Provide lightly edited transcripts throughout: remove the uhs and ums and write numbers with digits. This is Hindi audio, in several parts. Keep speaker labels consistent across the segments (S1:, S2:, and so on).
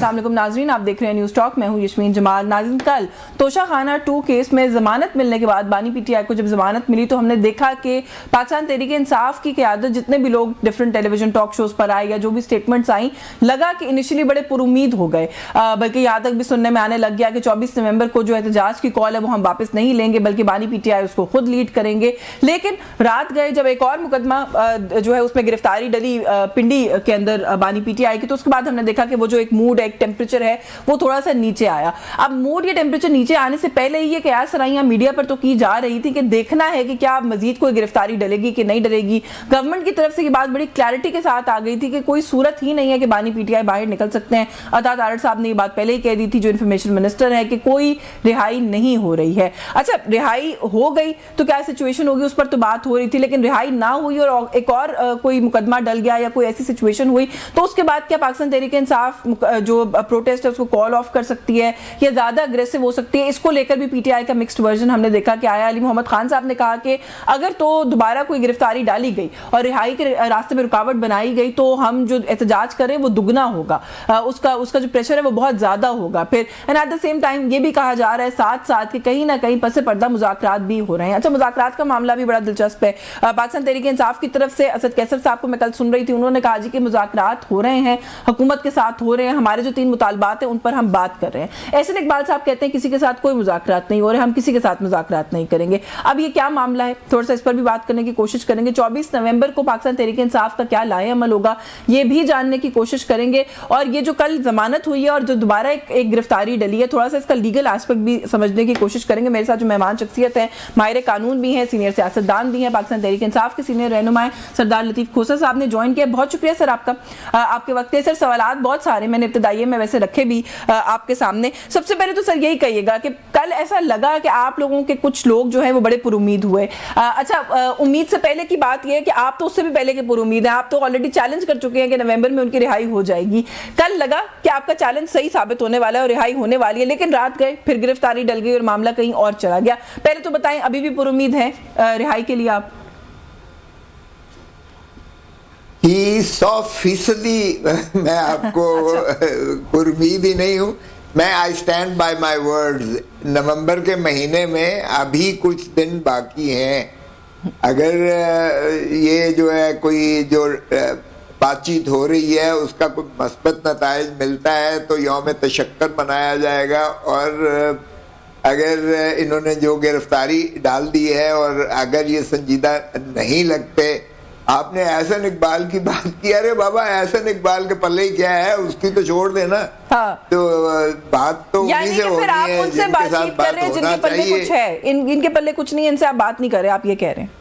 S1: अस्सलाम वालेकुम नाज़रीन, आप देख रहे हैं न्यूज़ टॉक। मैं हूं यशमीन जमाल। नाज़रीन, कल तोशा खाना 2 केस में जमानत मिलने के बाद बानी पीटीआई को जब जमानत मिली तो हमने देखा कि पाकिस्तान तहरीक इंसाफ की क़यादत जितने भी लोग डिफरेंट टेलीविजन टॉक शोज़ पर आए या जो भी स्टेटमेंट्स आई, लगा कि इनिशियली बड़े पुरुमीद हो गए, बल्कि यहाँ तक भी सुनने में आने लग गया कि 24 नवंबर को जो एहतजाज की कॉल है वो हम वापस नहीं लेंगे, बल्कि बानी पीटीआई उसको खुद लीड करेंगे। लेकिन रात गए जब एक और मुकदमा जो है उसमें गिरफ्तारी डली पिंडी के अंदर बानी पीटीआई की, तो उसके बाद हमने देखा कि वो जो एक मूड है, एक टेम्परेचर है, वो थोड़ा सा नीचे आया। अब मूड या टेम्परेचर नीचे आने से पहले ही ये कयास सराहियां मीडिया पर तो की जा रही थी कि देखना है कि क्या मजीद कोई गिरफ्तारी डलेगी कि नहीं डलेगी। गवर्नमेंट की तरफ से ये बात बड़ी क्लैरिटी के साथ आ गई थी कि कोई सूरत ही नहीं है कि बानी पीटीआई बाहर निकल सकते हैं। अता तारड़ साहब ने ये बात पहले ही कह दी थी, जो इन्फॉर्मेशन मिनिस्टर है, कि कोई रिहाई नहीं हो रही है। अच्छा, रिहाई हो गई तो क्या सिचुएशन होगी उस पर तो बात हो रही थी, लेकिन रिहाई ना हुई और एक और कोई मुकदमा डल गया या कोई ऐसी सिचुएशन हुई तो उसके बाद क्या पाकिस्तान तहरीक इंसाफ जो प्रोटेस्ट है उसको कॉल ऑफ कर सकती है या ज्यादा अग्रेसिव हो सकती है? इसको लेकर भी पीटीआई का मिक्स्ड वर्जन हमने देखा कि आया अली मोहम्मद खान साहब ने कहा कि अगर तो दोबारा कोई गिरफ्तारी डाली गई और रिहाई के रास्ते में रुकावट बनाई गई तो हम जो एहतजाज करें वो दुगना होगा, उसका जो प्रेशर है वो बहुत ज्यादा होगा। फिर and at the same time ये भी कहा जा रहा है साथ साथ कि कहीं ना कहीं पसे पर्दा मुज़ाकरात भी हो रहे हैं। अच्छा, मुज़ाकरात का मामला भी बड़ा दिलचस्प है। पाकिस्तान तहरीक इंसाफ की तरफ से असद कैसर साहब को मैं कल सुन रही थी, उन्होंने कहा जी कि मुज़ाकरात हो रहे हैं, हुकूमत के साथ हो रहे हैं, हमारे जो 3 मुतालबात हैं उन पर हम बात कर रहे हैं। एहसन इकबाल साहब कहते हैं किसी के साथ कोई मुज़ाकरात नहीं हो रहे, हम किसी के साथ मुज़ाकरात नहीं करेंगे। अब ये क्या मामला है, थोड़ा सा इस पर भी बात करने की कोशिश करेंगे। 24 नवंबर को पाकिस्तान तहरीक इंसाफ का क्या लाए अमल होगा ये भी जानने की कोशिश करेंगे। और ये जो कल जमानत हुई है और जो दोबारा एक गिरफ्तारी डली है, थोड़ा सा इसका लीगल एस्पेक्ट भी समझने की कोशिश करेंगे। मेरे साथ जो मेहमान शख्सियत है, माहिर कानून भी हैं, सीनियर सियासतदान भी हैं, पाकिस्तान तहरीक इंसाफ के सीनियर रहनुमा सरदार लतीफ खोसा साहब ने ज्वाइन किया। बहुत शुक्रिया सर आपका, आपके वक्त है। सर, सवालात बहुत सारे मैंने इब्तदाई में वैसे रखे भी आपके सामने। सबसे पहले तो सर यही कहिएगा कि कल ऐसा लगा कि आप लोगों के कुछ लोग जो है वो बड़े पुरुमीद हुए। अच्छा, उम्मीद से पहले की बात यह है कि आप तो उससे भी पहले के पुरुमीद हैं, आप तो ऑलरेडी चैलेंज कर चुके हैं कि नवंबर में उनकी रिहाई हो जाएगी। कल लगा कि आपका चैलेंज सही साबित होने वाला है और रिहाई होने वाली है, लेकिन रात गए फिर गिरफ्तारी डल गई और मामला कहीं और चला गया। पहले तो बताएं, अभी भी पुरुमीद है रिहाई के लिए आप?
S2: 100% मैं आपको पुरुमीद ही नहीं हूँ। मैं I stand by my words. नवंबर के महीने में अभी कुछ दिन बाकी हैं। अगर ये जो है कोई जो बातचीत हो रही है उसका कोई मस्बत नताइज मिलता है तो यौम तशक्कर मनाया जाएगा। और अगर इन्होंने जो गिरफ्तारी डाल दी है और अगर ये संजीदा नहीं लगते, आपने एहसन इकबाल की बात की, अरे बाबा एहसन इकबाल के पल्ले ही क्या है, उसकी तो छोड़ देना। हाँ। तो बात तो उन्हीं से होनी है
S1: उनसे बातचीत कर रहे हैं जिनके पल्ले कुछ है, इनके पल्ले कुछ नहीं है, इनसे आप बात नहीं कर रहे, आप ये कह रहे हैं?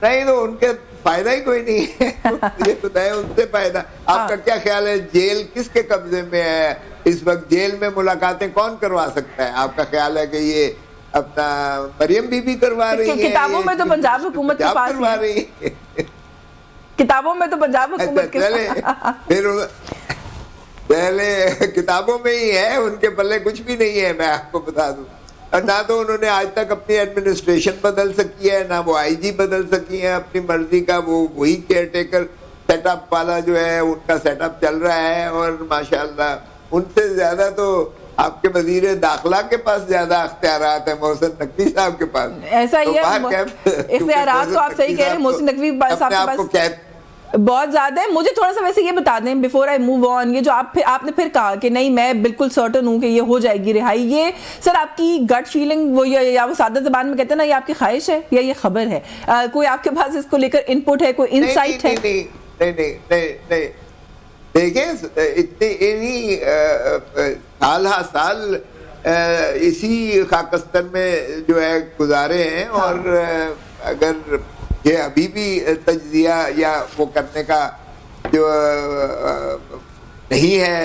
S2: नहीं, तो उनके फायदा ही कोई नहीं है। ये तो है उनसे फायदा। आपका क्या ख्याल है, जेल किसके कब्जे में है इस वक्त? जेल में मुलाकातें कौन करवा सकता है? आपका ख्याल है कि ये अपना मरियम बीबी करवा रही है?
S1: किताबों में तो पंजाब हुकूमत के पास
S2: करवा रही है।
S1: किताबों में तो पंजाब हुकूमत के
S2: फिर पहले किताबों में ही है, उनके पल्ले कुछ भी नहीं है, मैं आपको बता दूं। और ना तो उन्होंने आज तक अपनी एडमिनिस्ट्रेशन बदल सकी है, ना वो आईजी बदल सकी है अपनी मर्जी का। वो वही केयरटेकर सेटअप वाला जो है उनका सेटअप चल रहा है। और माशाल्लाह उनसे ज्यादा तो आपके वजीर दाखिला के पास ज्यादा अख्तियारात है, मोहसिन नकवी साहब के पास।
S1: ऐसा ही है, इख्तियारात तो आप सही कह रहे हैं, मोहसिन नकवी साहब के पास बहुत ज्यादा है। मुझे थोड़ा सा वैसे ये बता दें बिफोर आई मूव ऑन, ये जो आपने फिर कहा कि नहीं मैं बिल्कुल सर्टन हूँ कि ये हो जाएगी रिहाई, ये सर आपकी गट फीलिंग वो या वो सादा जबान में कहते हैं ना, ये आपकी ख्वाहिश है या ये खबर है? कोई आपके पास इसको लेकर इनपुट है, कोई इंसाइट है?
S2: नहीं, देखिए इतनी साल इसी खाकस्तर में जो है गुजारे हैं। हाँ। और अगर ये अभी भी तज्जिया या वो करने का जो नहीं है,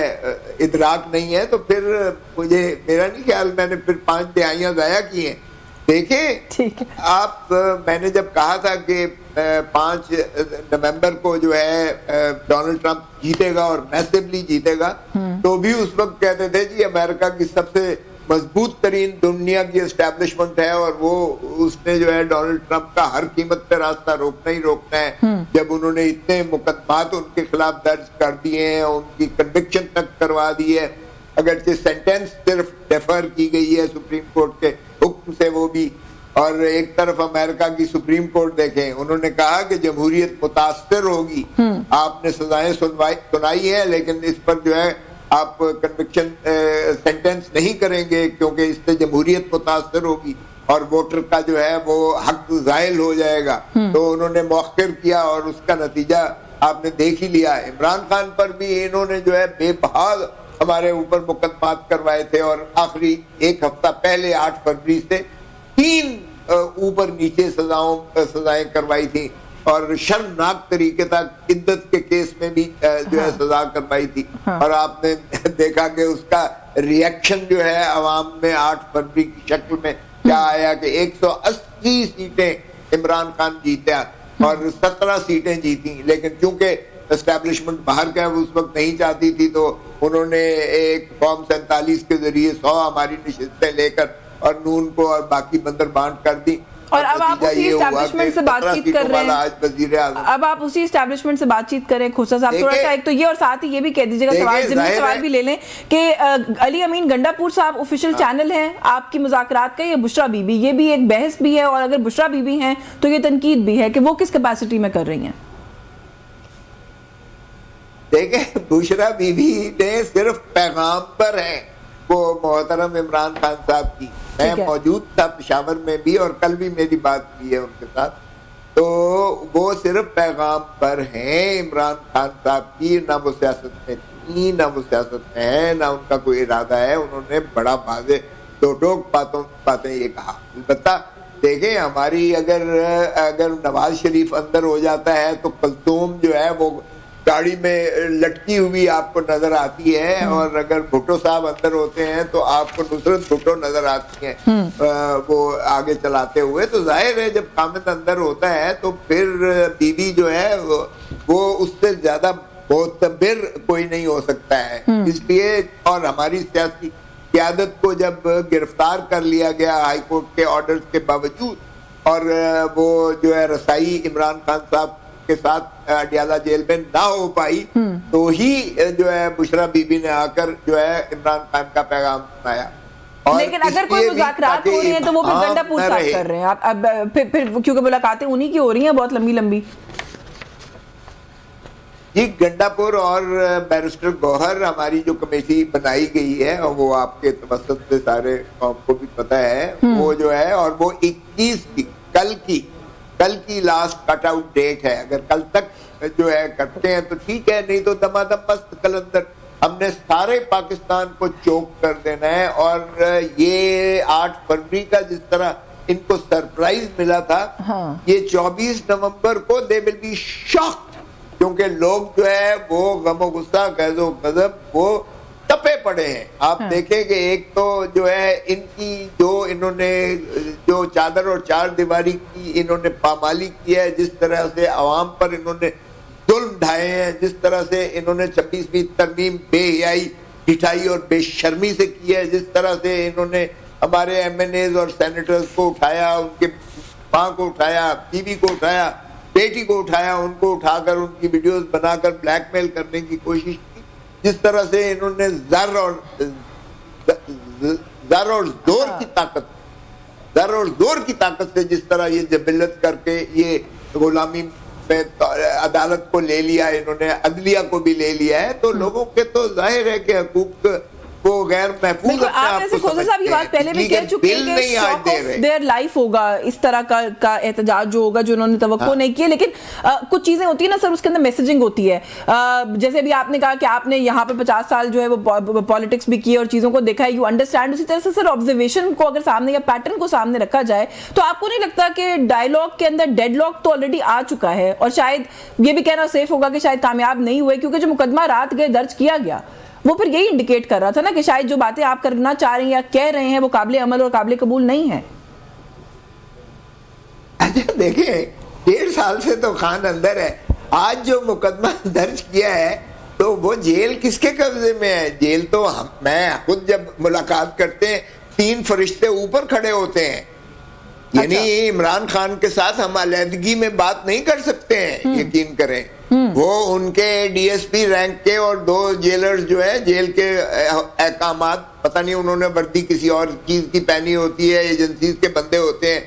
S2: इदराक नहीं है, तो फिर मेरा नहीं ख्याल मैंने फिर 5 तिहाइयां ज़ाया की हैं। देखें आप, मैंने जब कहा था कि 5 नवंबर को जो है डोनाल्ड ट्रंप जीतेगा और मैसिवली जीतेगा, तो भी उस वक्त कहते थे जी अमेरिका की सबसे मजबूत तरीन दुनिया की एस्टेब्लिशमेंट है और वो उसने जो है डोनाल्ड ट्रंप का हर कीमत पे रास्ता रोकना ही रोकना है। जब उन्होंने इतने मुकदमात उनके खिलाफ दर्ज कर दिए हैं, उनकी कन्विक्शन तक करवा दी है, अगरचे सेंटेंस सिर्फ डेफर की गई है सुप्रीम कोर्ट के हुक्म से वो भी, और एक तरफ अमेरिका की सुप्रीम कोर्ट देखें, उन्होंने कहा कि जमहूरियत मुतासर होगी, आपने सजाएं सुनाई है लेकिन इस पर जो है आप कन्विक्शन सेंटेंस नहीं करेंगे क्योंकि इससे जमहूरियत मुतासर होगी और वोटर का जो है वो हक जायल हो जाएगा। तो उन्होंने मौखिर किया और उसका नतीजा आपने देख ही लिया। इमरान खान पर भी इन्होंने जो है बेबहाल हमारे ऊपर मुकदमात करवाए थे और आखिरी एक हफ्ता पहले 8 फरवरी से 3 ऊपर नीचे सजाएं करवाई थी और शर्मनाक तरीके तक इद्दत के केस में भी जो है सजा करवाई थी। और आपने देखा कि उसका रिएक्शन जो है अवाम में 8 फरवरी की शक्ल में क्या आया कि 180 सीटें इमरान खान जीता और 17 सीटें जीती, लेकिन चूंकि एस्टेब्लिशमेंट बाहर का उस वक्त नहीं चाहती थी तो उन्होंने एक फॉर्म 47 के जरिए 100 हमारी नशिस्तें लेकर और नून को और बाकी बंदर बांट कर दी।
S1: और अब आप उसी एस्टैब्लिशमेंट से बातचीत कर रहे हैं, अब आप उसी एस्टैब्लिशमेंट से बातचीत करें खोसा साहब, थोड़ा सा एक तो ये और साथ ही ये भी कह दीजिएगा, सवाल भी ले लें कि अली अमीन गंडापुर साहब ऑफिशियल चैनल है आपकी मुज़ाकरात का, ये बुशरा बीबी, ये भी एक बहस भी है और अगर बुशरा बीबी हैं तो ये तनकीद भी है कि वो किस कैपेसिटी में कर रही हैं?
S2: देखें, बुशरा बीबी ने सिर्फ पैगाम पर है वो मोहतरम इमरान खान साहब की। मैं मौजूद था पेशावर में भी और कल भी मेरी बात हुई है उनके साथ, तो वो सिर्फ पैगाम पर हैं इमरान खान साहब की, ना वो सियासत में थी, ना वो सियासत में है, ना उनका कोई इरादा है। उन्होंने बड़ा वाज़े दो टोक बातें ये कहा। अलबत्ता देखें, हमारी अगर नवाज शरीफ अंदर हो जाता है तो कलतूम जो है वो गाड़ी में लटकी हुई आपको नजर आती है, और अगर भुट्टो साहब अंदर होते हैं तो आपको नुसरत भुट्टो नजर आती है वो आगे चलाते हुए। तो जाहिर है जब कामिल अंदर होता है तो फिर बीबी जो है वो उससे ज्यादा मोतबर कोई नहीं हो सकता है। इसलिए और हमारी सियासी क़यादत को जब गिरफ्तार कर लिया गया हाई कोर्ट के ऑर्डर्स के बावजूद, और वो जो है रसाई इमरान खान साहब के साथ अडियाला जेल में ना हो पाई, तो ही जो है बुशरा बीबी ने आकर जो है इमरान खान का पैगाम सुनाया।
S1: लेकिन अगर कोई मुज़ाकरात हो रही है तो वो फिर गंडापुर साहब कर रहे हैं, अब फिर क्योंकि मुलाकातें उन्हीं की हो रही हैं बहुत लंबी लंबी।
S2: जी, गंडापुर और बैरिस्टर गौहर हमारी जो कमेटी बनाई गई है और वो आपके तवस्सुत से सारे कौम को भी पता है, वो जो है और वो 21 की कल की लास्ट कट आउट डेट है। अगर कल तक जो है करते हैं तो ठीक है, नहीं तो दमादम मस्त कलंदर हमने सारे पाकिस्तान को चोक कर देना है। और ये 8 फरवरी का जिस तरह इनको सरप्राइज मिला था, ये 24 नवंबर को दे विल बी शॉक्ड, क्योंकि लोग जो है वो गमो गुस्सा गैज़ो गज़ब वो तपे पड़े हैं। आप देखें कि एक तो जो है इनकी जो इन्होंने जो चादर और चार दीवारी की इन्होंने पामाली की है, जिस तरह से अवाम पर इन्होंने जुल्म ढाए हैं, जिस तरह से इन्होंने 26वीं तरमीम बेहयाई, ढिठाई और बेशर्मी से की है, जिस तरह से इन्होंने हमारे MNAs और सेनेटर्स को उठाया, उनके माँ को उठाया, बीवी को उठाया, बेटी को उठाया, उनको उठाकर उनकी वीडियोस बनाकर ब्लैकमेल करने की कोशिश की, जिस तरह से इन्होंने ज़र और जोर की ताकत से जिस तरह ये जबिलत करके ये गुलामी में अदालत को ले लिया, इन्होंने अदलिया को भी ले लिया है, तो लोगों के तो जाहिर है कि हकूक वो गैर महफूज
S1: साहब ये बात पहले भी कह चुके हैं कि शॉक ऑफ देयर लाइफ होगा इस तरह का एहतजाज जो होगा जो उन्होंने तवक्को नहीं किया। लेकिन कुछ चीजें होती है ना सर, उसके अंदर मैसेजिंग होती है। जैसे अभी आपने कहा कि आपने यहाँ पर 50 साल जो है वो पॉलिटिक्स भी किए और चीजों को देखा है, यू अंडरस्टैंड। उसी तरह से सर ऑब्जर्वेशन को अगर सामने या पैटर्न को सामने रखा जाए तो आपको नहीं लगता कि डायलॉग के अंदर डेडलॉक तो ऑलरेडी आ चुका है, और शायद ये भी कहना सेफ होगा कि शायद कामयाब नहीं हुए, क्योंकि जो मुकदमा रात गए दर्ज किया गया वो फिर यही इंडिकेट कर रहा था ना कि शायद जो बातें आप करना चाह रहे हैं या कह रहे हैं वो काबिल अमल और काबिल कबूल नहीं है।
S2: अच्छा देखिए, 1.5 साल से तो खान अंदर है, आज जो मुकदमा दर्ज किया है तो वो जेल किसके कब्जे में है? जेल तो मैं खुद जब मुलाकात करते हैं 3 फरिश्ते ऊपर खड़े होते हैं, यानी इमरान खान के साथ हम अलहदगी में बात नहीं कर सकते हैं, यकीन करें। वो उनके डीएसपी रैंक के और 2 जेलर्स जो है, जेल के अहकामात, पता नहीं उन्होंने वर्दी किसी और चीज की पहनी होती है, एजेंसी के बंदे होते हैं,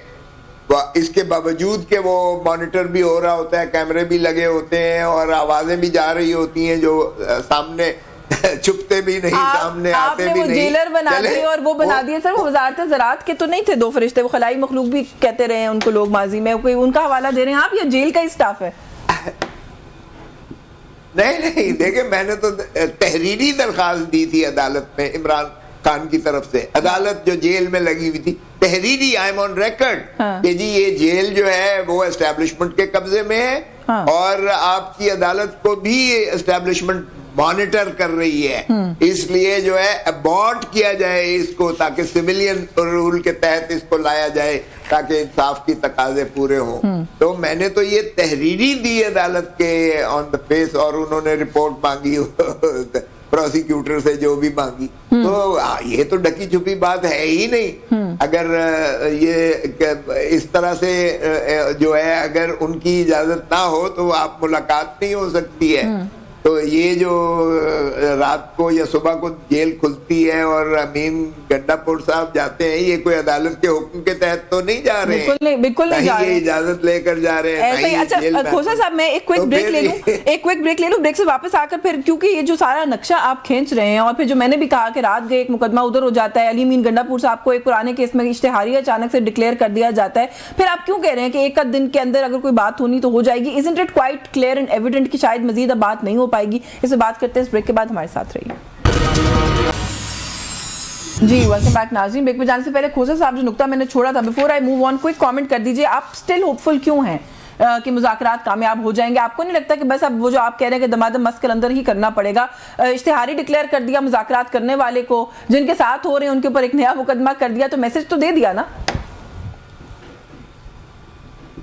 S2: इसके बावजूद के वो मॉनिटर भी हो रहा होता है, कैमरे भी लगे होते हैं और आवाजें भी जा रही होती हैं जो सामने छुपते भी नहीं, सामने आते भी नहीं।
S1: जेलर बना दिए और वो बना दिए सर, वो वजारत ज़राअत के तो नहीं थे 2 फरिश्ते, वो खलाई मखलूक भी कहते रहे हैं उनको लोग माजी में, कोई उनका हवाला दे रहे हैं आप, ये जेल का ही स्टाफ है।
S2: नहीं, देखिए मैंने तो तहरीरी दरखास्त दी थी अदालत में इमरान खान की तरफ से, अदालत जो जेल में लगी हुई थी, तहरीरी, आई एम ऑन रिकॉर्ड कि जी ये जेल जो है वो एस्टेब्लिशमेंट के कब्जे में है और आपकी अदालत को भी एस्टेब्लिशमेंट मॉनिटर कर रही है, इसलिए जो है अबॉर्ट किया जाए इसको, ताकि सिविलियन रूल के तहत इसको लाया जाए ताकि इंसाफ की तकाजे पूरे हों। तो मैंने तो ये तहरीरी दी अदालत के ऑन द फेस, और उन्होंने रिपोर्ट मांगी प्रोसिक्यूटर से जो भी मांगी, तो ये तो ढकी छुपी बात है ही नहीं। अगर ये इस तरह से जो है अगर उनकी इजाजत ना हो तो आप मुलाकात नहीं हो सकती है। तो ये जो रात को या सुबह को जेल खुलती है और अमीन गंडापुर साहब जाते हैं, ये कोई अदालत के हुक्म के तहत तो नहीं जा रहे हैं,
S1: बिल्कुल नहीं जा रहे हैं,
S2: इजाजत लेकर जा रहे हैं।
S1: ऐसे ही। अच्छा खोसा साहब, मैं एक क्विक ब्रेक ले लूं, ब्रेक से वापस आकर फिर, क्योंकि ये जो सारा नक्शा आप खींच रहे हैं और फिर जो मैंने भी कहा कि रात गए एक मुकदमा उधर हो जाता है, अली अमीन गंडापुर साहब को एक पुराने केस में इश्तिहारी अचानक से डिक्लेयर कर दिया जाता है, फिर आप क्यों कह रहे हैं कि एक दिन के अंदर अगर कोई बात होनी तो हो जाएगी? Isn't it quite clear and evident कि शायद मजीद अब बात नहीं हो पाएगी? इसे बात करते हैं, इस ब्रेक के बाद हमारे साथ रहिए। जी वेलकम बैक नाज़रीन। ब्रेक पे जाने से पहले खोसा साहब जो नुक्ता मैंने छोड़ा था, before I move on, quick comment कर दीजिए, आप स्टिल होपफुल क्यों हैं कि मुज़ाकरात कामयाब हो जाएंगे? आपको नहीं लगता कि बस अब वो जो आप कह रहे हैं कि दमादम मस्क अंदर ही करना पड़ेगा, इश्तिहारी डिक्लेयर कर दिया मुज़ाकरात करने वाले को, जिनके साथ हो रहे हैं उनके ऊपर एक नया मुकदमा कर दिया, तो मैसेज तो दे दिया ना?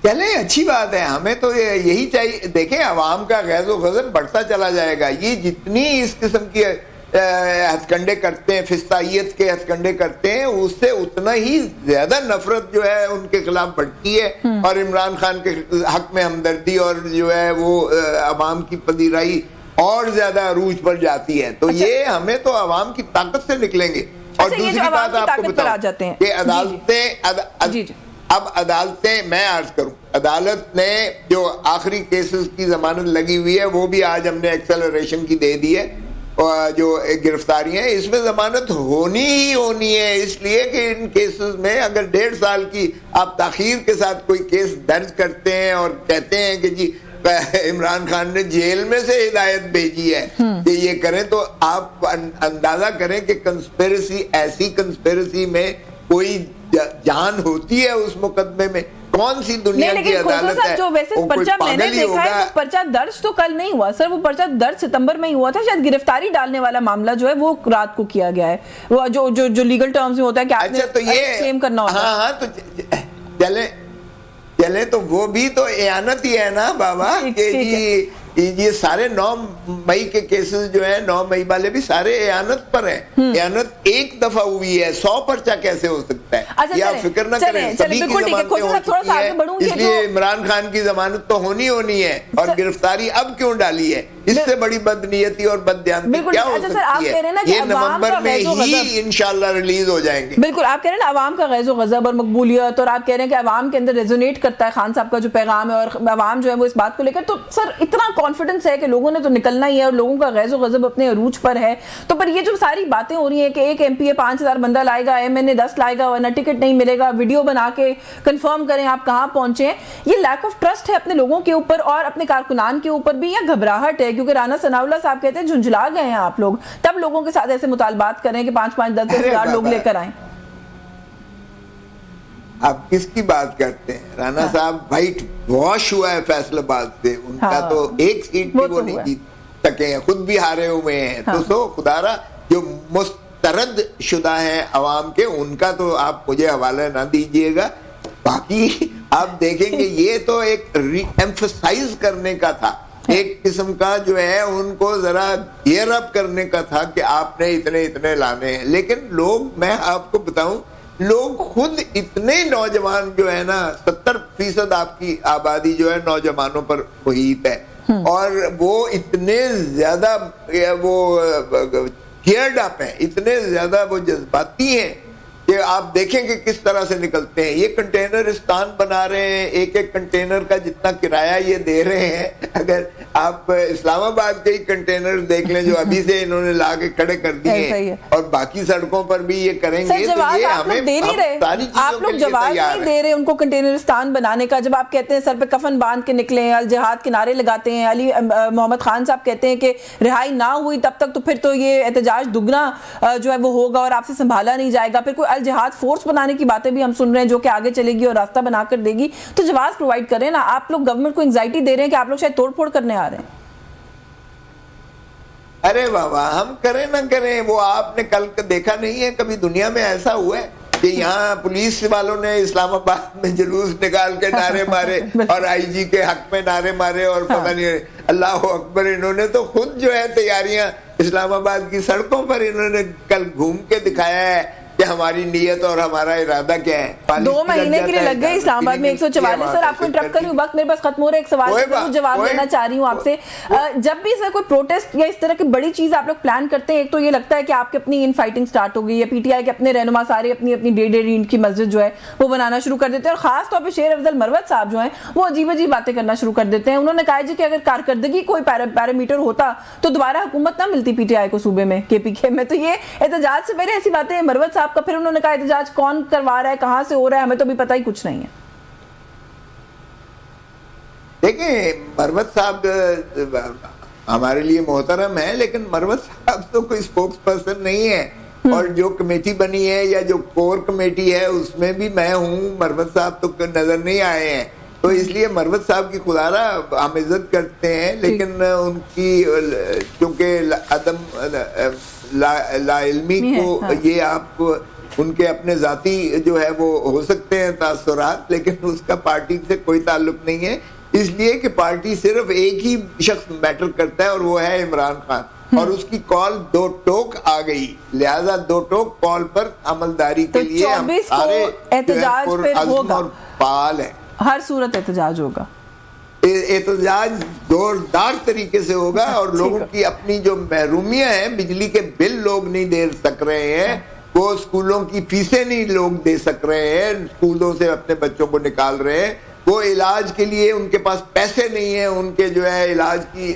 S2: चले, अच्छी बात है, हमें तो यही चाहिए। देखें, अवाम का गैज़ो गज़ब बढ़ता चला जाएगा, ये जितनी इस किस्म की हथकंडे करते हैं, फिस्तायत के हथकंडे करते हैं, उससे उतना ही ज्यादा नफरत जो है उनके खिलाफ बढ़ती है और इमरान खान के हक में हमदर्दी और जो है वो अवाम की पजीराई और ज्यादा अरूज पर जाती है। तो ये हमें तो अवाम की ताकत से निकलेंगे। और दूसरी बात आपको बताऊं कि अदालतें अब अदालतें, मैं अर्ज करूं, अदालत ने जो आखिरी केसेस की जमानत लगी हुई है वो भी आज हमने एक्सेलरेशन की दे दी है, और जो गिरफ्तारियां हैं इसमें जमानत होनी ही होनी है, इसलिए कि इन केसेस में अगर 1.5 साल की आप ताखीर के साथ कोई केस दर्ज करते हैं और कहते हैं कि जी इमरान खान ने जेल में से हिदायत भेजी है कि ये करें, तो आप अंदाजा करें कि कंस्पिरेसी, ऐसी कंस्पिरेसी में कोई जान होती है उस मुकदमे में? कौन सी दुनिया की अदालत है?
S1: जो वैसे पर्चा मैंने देखा है तो पर्चा दर्ज तो कल नहीं हुआ सर, वो पर्चा दर्ज सितंबर में ही हुआ था, शायद गिरफ्तारी डालने वाला मामला जो है वो रात को किया गया है, वो जो लीगल टर्म्स में होता है कि आपने
S2: तो ये
S1: क्लेम करना होता है।
S2: हाँ, तो चले तो वो भी तो एयानत ही है ना बाबा, ये सारे 9 मई के केसेस जो है 9 मई वाले भी सारे एयानत पर हैं। एयानत एक दफा हुई है, 100 पर्चा कैसे हो सकता है? ये आप फिक्र ना करें, सभी की जमानतें हो चुकी हैं, इसलिए इमरान खान की जमानत तो होनी है। और गिरफ्तारी अब क्यों डाली है? इससे बड़ी बदनीयती और बदध्यानती क्या हो सकती है? ये नवंबर में ही इंशाल्लाह रिलीज हो जाएंगे।
S1: बिल्कुल, आप कह रहे हैं ना अवाम का गैज़ो गज़ब और मकबूलियत, और आप कह रहे हैं कि अवाम के अंदर रेजोनेट करता है खान साहब का जो पैगाम है और अवाम जो है वो इस बात को लेकर, तो सर इतना कॉन्फिडेंस है कि लोगों ने तो निकलना ही है और लोगों का गैज़ो गज़ब अपने अरूज पर है। तो पर ये जो सारी बातें हो रही हैं कि एक एमपीए 5000 बंदा लाएगा, एमएनए 10 लाएगा, वरना टिकट नहीं मिलेगा, वीडियो बना के कंफर्म करें आप कहाँ पहुंचे हैं, ये लैक ऑफ ट्रस्ट है अपने लोगों के ऊपर और अपने कारकुनान के ऊपर भी, या घबराहट है? क्योंकि राना सनाउल्लाह साहब कहते हैं झुंझला गए हैं आप लोग, तब लोगों के साथ ऐसे मुतालबात करें कि 5-5, 10-10 हजार लोग लेकर आए।
S2: आप किसकी बात करते हैं? राना साहब वाइट वॉश हुआ है फैसलाबाद से, उनका तो एक सीट भी वो नहीं जीत सके हैं, खुद भी हारे हुए हैं। तो खुदारा जो मुस्तरद शुदा है अवाम के, उनका तो आप मुझे हवाला ना दीजिएगा। बाकी आप देखेंगे ये तो एक रीएम्फसाइज करने का था एक किस्म का जो है उनको जरा गियर अप करने का था कि आपने इतने इतने लाने हैं। लेकिन लोग, मैं आपको बताऊं, लोग खुद इतने नौजवान जो है ना, 70% आपकी आबादी जो है नौजवानों पर मुहित है, और वो इतने ज्यादा वो गियर्ड अप है, इतने ज्यादा वो जज्बाती हैं कि आप देखेंगे किस तरह से निकलते हैं। ये कंटेनरिस्तान बना रहे हैं, एक एक कंटेनर का जितना किराया ये दे रहे हैं। अगर आप इस्लामाबाद के ही कंटेनर देख लें जो अभी से इन्होंने ला के खड़े कर दिए, और बाकी सड़कों पर भी ये करेंगे, तो ये हमें
S1: दे नहीं रहे, आप लोग जवाब नहीं दे रहे उनको कंटेनरिस्तान बनाने का। जब आप कहते हैं सर पे कफन बांध के निकले, अल जिहाद के नारे लगाते हैं, अली मोहम्मद खान साहब कहते हैं कि रिहाई ना हुई तब तक तो फिर तो ये एहतजाज दुगना जो है वो होगा और आपसे संभाला नहीं जाएगा। फिर कोई जिहाद फोर्स बनाने की बातें भी हम सुन रहे हैं जो कि आगे चलेगी और रास्ता बनाकर देगी। तो जवाब प्रोवाइड करें ना। आप लोग गवर्नमेंट को एंजाइटी दे रहे हैं कि आप लोग शायद तोड़फोड़ करने आ रहे हैं।
S2: अरे बाबा, हम करें ना करें, वो आपने कल देखा नहीं है कभी दुनिया में ऐसा हुआ है कि यहाँ पुलिस वालों ने इस्लामाबाद में जुलूस निकाल के नारे मारे और आईजी के हक में नारे मारे और पता नहीं अल्लाह अकबर। इन्होंने तो खुद जो है तैयारियां इस्लामाबाद की सड़कों पर इन्होंने कल घूम के दिखाया है कि हमारी नीयत और हमारा इरादा क्या है।
S1: 2 महीने के लिए लग गए इस्लामाबाद में 144। सर आपको इंटरप्ट कर रही हूँ, वक्त मेरे पास खत्म हो रहा है। एक सवाल का जवाब देना चाह रही हूँ आपसे। जब भी सर कोई प्रोटेस्ट या इस तरह की बड़ी चीज आप लोग प्लान करते हैं, एक तो ये लगता है कि आपकी अपनी इन फाइटिंग स्टार्ट हो गई है, पीटीआई के अपने रहनुमा सारे अपनी अपनी डेढ़ की मस्जिद जो है वो बनाना शुरू कर देते हैं, और खास तौर पर शेर अफजल मरवत साहब जो है वो अजीब अजीब बातें करना शुरू कर देते हैं। उन्होंने कहा जी कि अगर कारकर्दगी कोई पैरामीटर होता तो दोबारा हुकूमत ना मिलती पीटीआई को सूबे में, केपीके में। तो ये एहतजाज से पहले ऐसी बातें मरवत साहब का, फिर उन्होंने कहा एहतजाज कौन करवा रहा है, कहां से हो रहा है, हमें तो भी पता ही कुछ नहीं है।
S2: देखिए, मरवत साहब हमारे लिए मोहतरम है, लेकिन मरवत साहब तो कोई स्पोक्स पर्सन नहीं है, और जो कमेटी बनी है या जो कोर कमेटी है उसमें भी मैं हूँ। मरवत साहब तो नजर नहीं आए हैं, तो इसलिए मरवत साहब की खुदारा हम इज्जत करते हैं, लेकिन उनकी क्योंकि अदम लाइल्मी को ये आप उनके अपने जाती जो है वो हो सकते हैं तासुरात, लेकिन उसका पार्टी से कोई ताल्लुक नहीं है। इसलिए कि पार्टी सिर्फ एक ही शख्स मैटर करता है और वो है इमरान खान, और उसकी कॉल 2 टोक आ गई, लिहाजा 2 टोक कॉल पर अमलदारी के लिए हम सारे
S1: एहतजाज
S2: पाल है।
S1: हर सूरत एहतजाज होगा,
S2: एहतजाज जोरदार तरीके से होगा, और लोगों की अपनी जो महरूमियां हैं, बिजली के बिल लोग नहीं दे सक रहे हैं, वो स्कूलों की फीसें नहीं लोग दे सक रहे हैं, स्कूलों से अपने बच्चों को निकाल रहे हैं, वो इलाज के लिए उनके पास पैसे नहीं है, उनके जो है इलाज की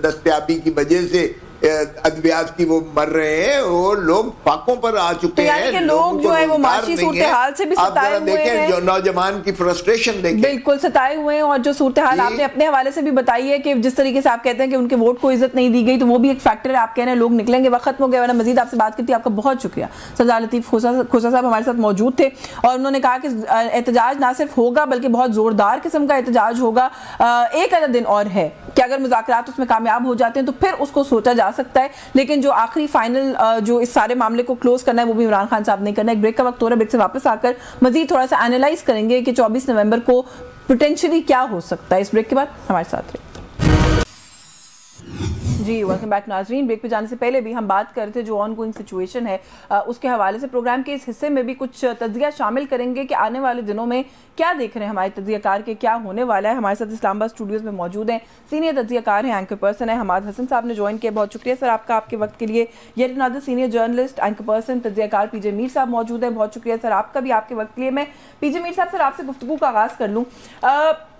S2: दस्तयाबी की वजह से अद्वियात की वो मर रहे हैं, वो लोग फाकों पर आ चुके हैं।
S1: कि लोग जो है वो माशी सूरत-ए-हाल से भी सताए हुए हैं।
S2: जो नौजवान की फ्रस्ट्रेशन देखें,
S1: बिल्कुल सताए हुए हैं, और जो सूरत-ए-हाल आपने अपने हवाले से भी बताई है कि जिस तरीके से आप कहते हैं कि उनके वोट को इज्जत नहीं दी गई, तो वो भी एक फैक्टर है। आप कह रहे हैं लोग निकलेंगे, वक्त खत्म हो गया, वरना मजीद आपसे बात करती। आपका बहुत शुक्रिया। सरदार लतीफ खोसा साहब हमारे साथ मौजूद थे, और उन्होंने कहा कि एहतजाज ना सिर्फ होगा बल्कि बहुत जोरदार किस्म का एहतजाज होगा। एक आधा दिन और है कि अगर मुज़ाकरात उसमें कामयाब हो जाते हैं तो फिर उसको सोचा जा सकता है, लेकिन जो आखिरी फाइनल जो इस सारे मामले को क्लोज करना है वो भी इमरान खान साहब ने करना है। एक ब्रेक का वक्त हो रहा है, ब्रेक से वापस आकर मजीद थोड़ा सा एनालाइज करेंगे कि 24 नवंबर को पोटेंशियली क्या हो सकता है। इस ब्रेक के बाद हमारे साथ रहे जी। वेलकम बैक नाजरीन। ब्रेक पे जाने से पहले भी हम बात कर रहे थे जो ऑन गोइंग सिचुएशन है उसके हवाले से। प्रोग्राम के इस हिस्से में भी कुछ तज्जिया शामिल करेंगे कि आने वाले दिनों में क्या देख रहे हैं हमारे तज्जियाकार के, क्या होने वाला है। हमारे साथ इस्लामाबाद स्टूडियोज में मौजूद हैं सीनियर तज्जियाकार हैं, एंकर पर्सन है हमाद हसन साहब ने ज्वाइन किया। बहुत शुक्रिया सर आपका, आपके वक्त के लिए। Yet another senior journalist, anchor person, तज्जियाकार पीजे मीर साहब मौजूद है। बहुत शुक्रिया सर आपका भी, आपके वक्त के लिए। मैं पीजे मीर साहब सर आपसे गुफ्तगू का आगाज़ कर लूँ।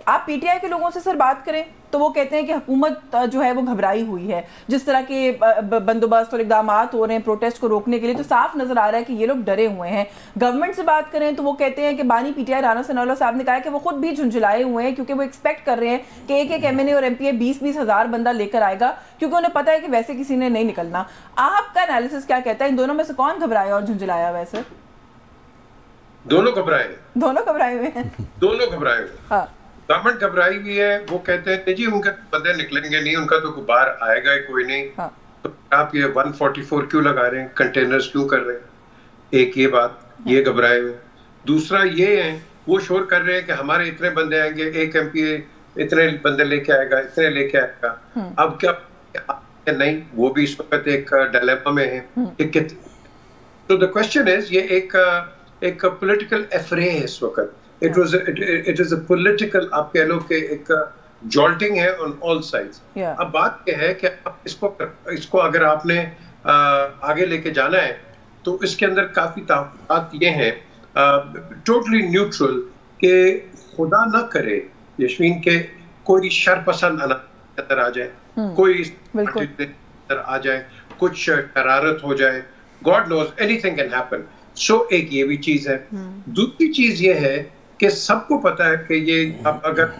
S1: आप पीटीआई के लोगों से सर बात करें तो वो कहते हैं कि हुकूमत जो है वो घबराई हुई है, जिस तरह के बंदोबस्त और इकदाम हो रहे हैं प्रोटेस्ट को रोकने के लिए, तो साफ नजर आ रहा है कि ये लोग डरे हुए हैं। गवर्नमेंट से बात करें तो वो कहते हैं कि बानी पीटीआई राना सनाउल्लाह साहब ने कहा कि वो खुद भी झुंझुलाए हुए हैं, क्योंकि वो एक्सपेक्ट कर रहे हैं कि एक एमएनए और एमपीए 20-20 हज़ार बंदा लेकर आएगा, क्योंकि उन्हें पता है कि वैसे किसी ने नहीं निकलना। आपका एनालिसिस क्या कहता है, इन दोनों में से कौन घबराया और झुंझुलाया? वैसे
S3: दोनों घबराए,
S1: दोनों घबराए हुए हैं,
S3: दोनों घबराए हुए। हाँ, गवर्नमेंट घबराई भी है। वो कहते हैं जी उनके बंदे निकलेंगे नहीं, उनका तो बाहर आएगा ही कोई नहीं। हाँ। तो आप ये 144 क्यों लगा रहे हैं, कंटेनर्स क्यों कर रहे हैं? एक ये बात, ये घबराए हुए। दूसरा ये है, वो शोर कर रहे हैं कि हमारे इतने बंदे आएंगे, एक एमपीए इतने बंदे लेके आएगा, इतने लेके आएगा। अब क्या नहीं, वो भी इस वक्त एक डिलेमा में है। तो द क्वेश्चन इज, ये एक पॉलिटिकल एफ्रे है इस वक्त। इट इज अ पॉलिटिकल, आप कह लो कि एक जॉल्टिंग है ऑन ऑल साइड्स। अब बात यह है कि आप इसको अगर आपने आगे लेके जाना है तो इसके अंदर काफी बात ये है टोटली न्यूट्रल के खुदा ना करे यशवीन के कोई शरपसंद अंदर आ जाए, कोई अंदर आ जाए, कुछ शरारत हो जाए, God knows anything can happen. So एक ये भी चीज है। दूसरी चीज ये है कि सबको पता है कि ये अब अगर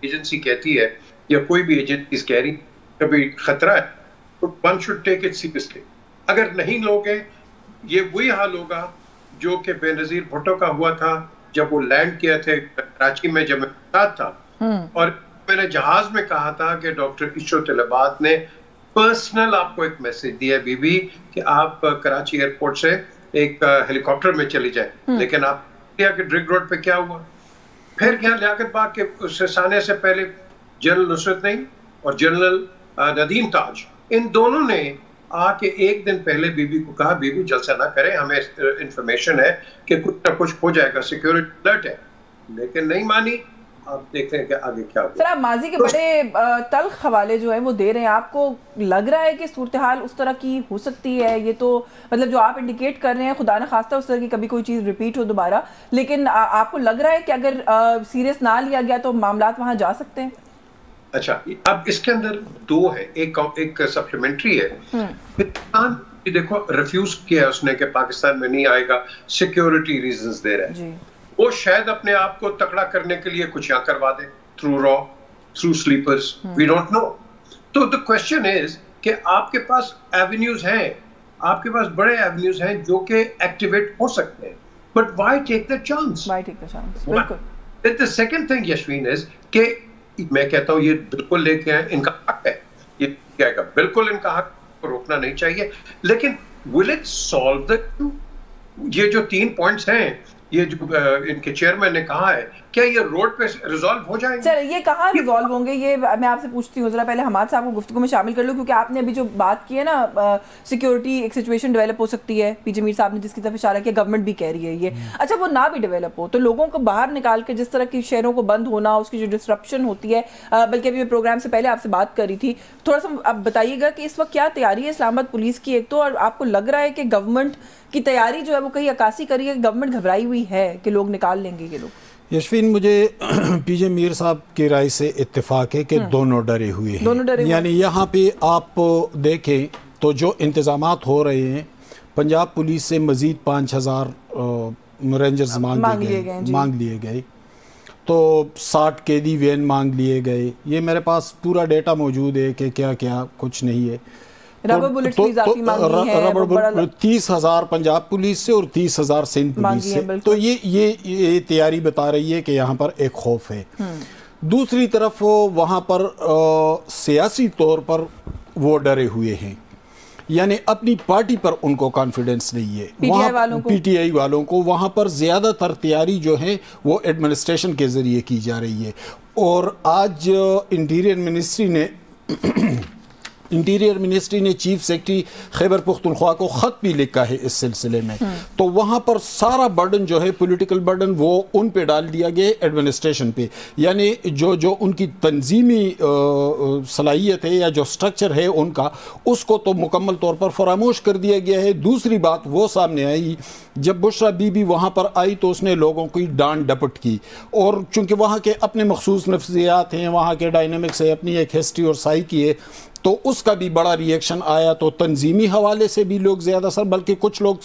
S3: एजेंसी कहती है या कोई भी एजेंसी कह रही कभी खतरा है तो one should take it seriously. अगर नहीं लोगे ये वही हाल होगा जो कि बेनजीर भुट्टो का हुआ था जब वो लैंड किया थे कराची में, जब मैं साथ था और मैंने जहाज में कहा था कि डॉक्टर इशरत इलाहाबाद ने पर्सनल आपको एक मैसेज दिया बीबी कि आप कराची एयरपोर्ट से एक हेलीकॉप्टर में चली जाए, लेकिन आप के ड्रिग रोड पे क्या हुआ? फिर क्या लियाकत बाग के उससे आने से पहले जनरल नुसरत नईम और जनरल नदीम ताज, इन दोनों ने आके एक दिन पहले बीबी को कहा बीबी जलसा ना करें, हमें इंफॉर्मेशन है कि कुछ ना कुछ हो जाएगा, सिक्योरिटी अलर्ट है, लेकिन नहीं मानी। आप देखते हैं कि आगे क्या होगा।
S1: सर, आप माजी के बड़े तल्ख हवाले जो है वो दे रहे हैं, आपको लग रहा है कि सूरत हाल उस तरह की हो सकती है? ये तो मतलब जो आप इंडिकेट कर रहे हैं, खुदा न खास्ता उस तरह की कभी कोई चीज़ रिपीट हो दोबारा, लेकिन आपको लग रहा है कि अगर सीरियस ना लिया गया तो मामला वहाँ जा सकते हैं?
S3: अच्छा, अब इसके अंदर दो है, एक सप्लीमेंट्री है। पाकिस्तान देखो रिफ्यूज किया उसने कि पाकिस्तान में नहीं आएगा, सिक्योरिटी रीजंस दे रहा है। वो शायद अपने आप को तकड़ा करने के लिए कुछ यहाँ करवा दे, थ्रू रॉ, through sleepers, we don't know. तो द क्वेश्चन इज कि आपके पास एवेन्यूज हैं, आपके पास बड़े एवेन्यूज हैं जो कि एक्टिवेट हो सकते हैं, but why take the chance?
S1: Why take the chance? बिल्कुल।
S3: The second thing Yashveen is कि मैं कहता हूँ ये बिल्कुल लेके आए, इनका हक है, ये क्या है, बिल्कुल इनका हक को रोकना नहीं चाहिए, लेकिन विल इट सॉल्व द, ये जो 3 पॉइंट्स हैं ये जो इनके चेयरमैन ने कहा है, क्या ये रोड पे रिजॉल्व हो जाएंगे?
S1: सर, ये कहाँ रिजॉल्व होंगे, ये मैं आपसे पूछती हूँ। जरा पहले हमाद साहब को गुफ्तगू में शामिल कर लो, क्योंकि आपने अभी जो बात की है ना, सिक्योरिटी एक सिचुएशन डेवलप हो सकती है, पीजे मीर साहब ने जिसकी तरफ इशारा किया, गवर्नमेंट भी कह रही है ये। अच्छा, वो ना भी डेवलप हो तो लोगों को बाहर निकाल के जिस तरह की शहरों को बंद होना, उसकी जो डिस्ट्रप्शन होती है, बल्कि अभी मैं प्रोग्राम से पहले आपसे बात कर रही थी, थोड़ा सा आप बताइएगा कि इस वक्त क्या तैयारी है इस्लामाबाद पुलिस की, एक तो, और आपको लग रहा है कि गवर्नमेंट की तैयारी जो है वो कहीं अक्कासी करी है, गवर्नमेंट घबराई हुई है कि लोग निकाल लेंगे ये लोग?
S4: यशवीन, मुझे पीजे मीर साहब की राय से इत्तेफाक है कि दोनों डरे हुए हैं। यानी यहाँ पे आप देखें तो जो इंतजामात हो रहे हैं, पंजाब पुलिस से मज़ीद 5000 रेंजर्स मांग लिए गए, तो 60 कैदी वैन मांग लिए गए। ये मेरे पास पूरा डेटा मौजूद है कि क्या क्या कुछ नहीं है।
S1: रबर बुलेट्स भी इजाफी मांगी है,
S4: 30,000 पंजाब पुलिस से और 30,000 सिंध पुलिस से। तो ये तैयारी बता रही है कि यहाँ पर एक खौफ है। दूसरी तरफ वहाँ पर सियासी तौर पर वो डरे हुए हैं, यानी अपनी पार्टी पर उनको कॉन्फिडेंस नहीं है। पीटीआई वालों को वहाँ पर ज़्यादातर तैयारी जो है वो एडमिनिस्ट्रेशन के ज़रिए की जा रही है। और आज इंटीरियर मिनिस्ट्री ने चीफ सेक्रेटरी खैबर पख्तूनख्वा को ख़त भी लिखा है इस सिलसिले में। तो वहाँ पर सारा बर्डन जो है, पॉलिटिकल बर्डन, वो उन पे डाल दिया गया एडमिनिस्ट्रेशन पे। यानी जो उनकी तंजीमी सलाहियत है या जो स्ट्रक्चर है उनका, उसको तो मुकम्मल तौर पर फरामोश कर दिया गया है। दूसरी बात वो सामने आई, जब बुशरा बीबी वहाँ पर आई तो उसने लोगों की डांट डपट की, और चूँकि वहाँ के अपने मखसूस नफ्सियात हैं, वहाँ के डायनामिक्स है, अपनी एक हिस्ट्री और साइकी है, तो उसका भी बड़ा रिएक्शन आया। तो तंजीमी हवाले से भी लोग ज़्यादा सर, बल्कि कुछ लोग